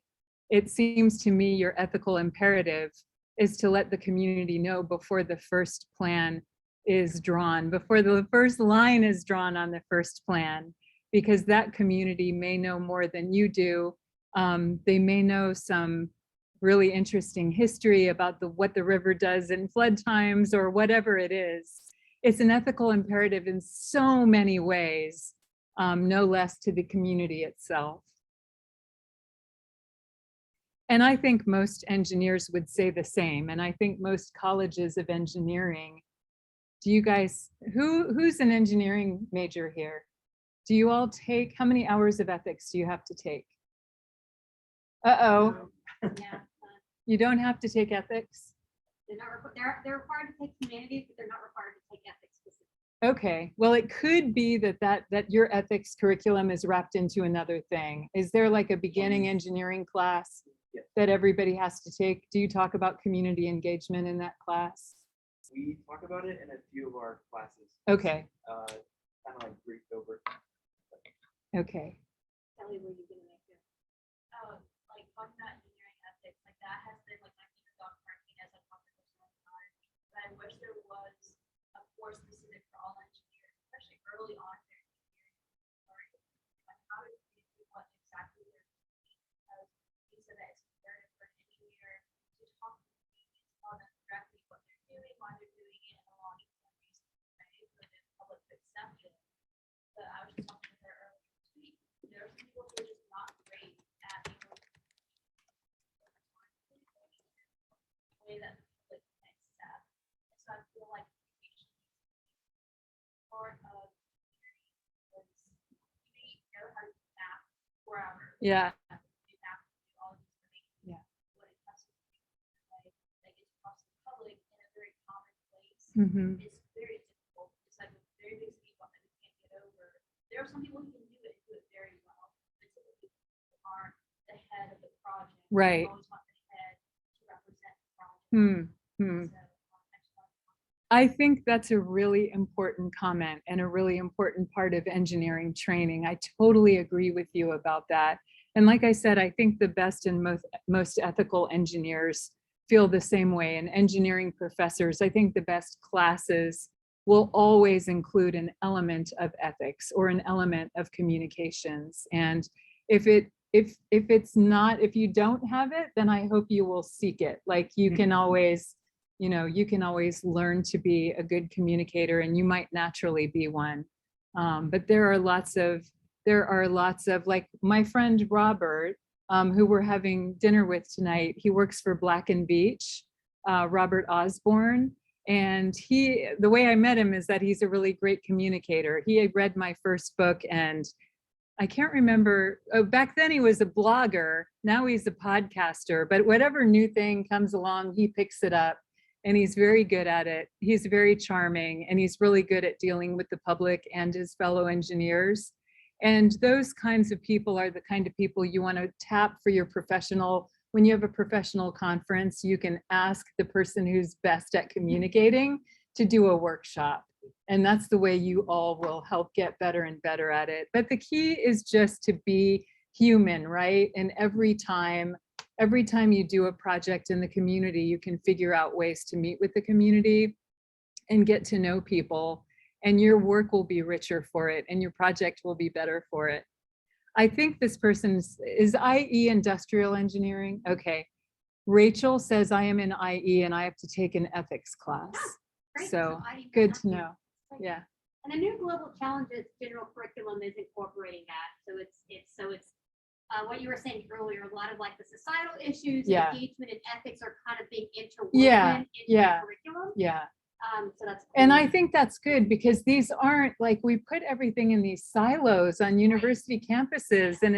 it seems to me your ethical imperative is to let the community know before the first plan is drawn, before the first line is drawn on the first plan, because that community may know more than you do. They may know some really interesting history about what the river does in flood times or whatever it is. It's an ethical imperative in so many ways, no less to the community itself. And I think most engineers would say the same. And I think most colleges of engineering, do you guys, who's an engineering major here? Do you all take, how many hours of ethics do you have to take? Uh-oh, Yeah, you don't have to take ethics? they're required to take humanities, but they're not required to take ethics specifically. Okay, well, it could be that your ethics curriculum is wrapped into another thing. Is there like a beginning engineering class Yes. that everybody has to take? Do you talk about community engagement in that class? We talk about it in a few of our classes. Okay, Kind of like briefed over. okay. Kelly, were you gonna make it? Like talking about engineering ethics, like that has been like my favorite Dr. Martinez, I talked to her so much time. But I wish there was a course specific for all engineers, especially early on in their engineering story. Like how to do what exactly they're doing, because you said that it's imperative for an engineer to talk to the students, tell them directly what they're doing, why they're doing it, and along with some reasons for the public to accept it. But I was just talking to her earlier this week. There are some people who are just not great at being able to way that the public can accept. And so I feel like communication is part of engineering was you need to know how to map 4 hours. Yeah. You have to do all these things. Yeah. When it comes to communication, like that gets across the public in a very common place. Mhm. It's very difficult. It's like a very big speed bump that we can't get over. There are some people who can do it and do it very well. But typically people aren't the head of the project. Right. They always want the head to represent the project. Hmm. Hmm. So, I just wanted to I think that's a really important comment and a really important part of engineering training. I totally agree with you about that. And like I said, I think the best and most ethical engineers feel the same way. And engineering professors, I think the best classes will always include an element of ethics or an element of communications. And if it's not, if you don't have it, then I hope you will seek it. Like you can always, you can always learn to be a good communicator, and you might naturally be one. But there are lots of, like my friend Robert, who we're having dinner with tonight. He works for Black and Beach, Robert Osborne. And the way I met him is that he's a really great communicator. He had read my first book, and I can't remember, back then he was a blogger, now he's a podcaster, but whatever new thing comes along, he picks it up, and he's very good at it. He's very charming, and he's really good at dealing with the public and his fellow engineers. And those kinds of people are the kind of people you want to tap for your professional. When you have a professional conference, you can ask the person who's best at communicating to do a workshop. And that's the way you all will help get better and better at it. But the key is just to be human, right? And every time you do a project in the community, you can figure out ways to meet with the community and get to know people, and your work will be richer for it, and your project will be better for it. I think this person is IE industrial engineering. Okay. Rachel says I am in IE and I have to take an ethics class. Great. So IE good math. to know. Yeah. And the new Global Challenges general curriculum is incorporating that. So it's what you were saying earlier, a lot of like the societal issues, Yeah. engagement and ethics are kind of being interwoven Yeah, into yeah. the curriculum. Yeah. So that's And cool. I think that's good, because these aren't like, we put everything in these silos on university campuses, and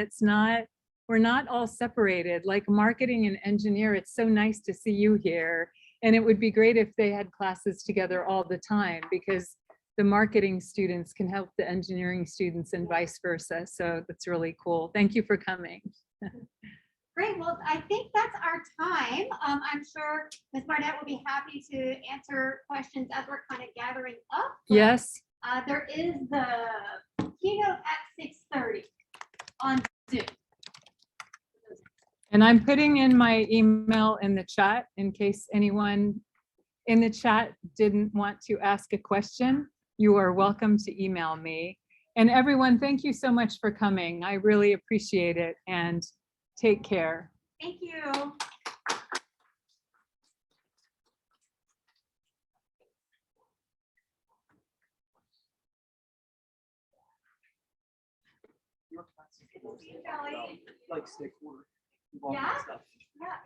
we're not all separated. Like marketing and engineer, it's so nice to see you here. And it would be great if they had classes together all the time, because the marketing students can help the engineering students and vice versa. So that's really cool. Thank you for coming. Great. Well, I think that's our time. I'm sure Ms. Barnett will be happy to answer questions as we're kind of gathering up. But, Yes. there is the keynote at 6:30 on Zoom. And I'm putting in my email in the chat in case anyone in the chat didn't want to ask a question. You are welcome to email me. And everyone, thank you so much for coming. I really appreciate it, and take care. Thank you. Your class is like stakeholder. Yeah. Stuff. Yeah.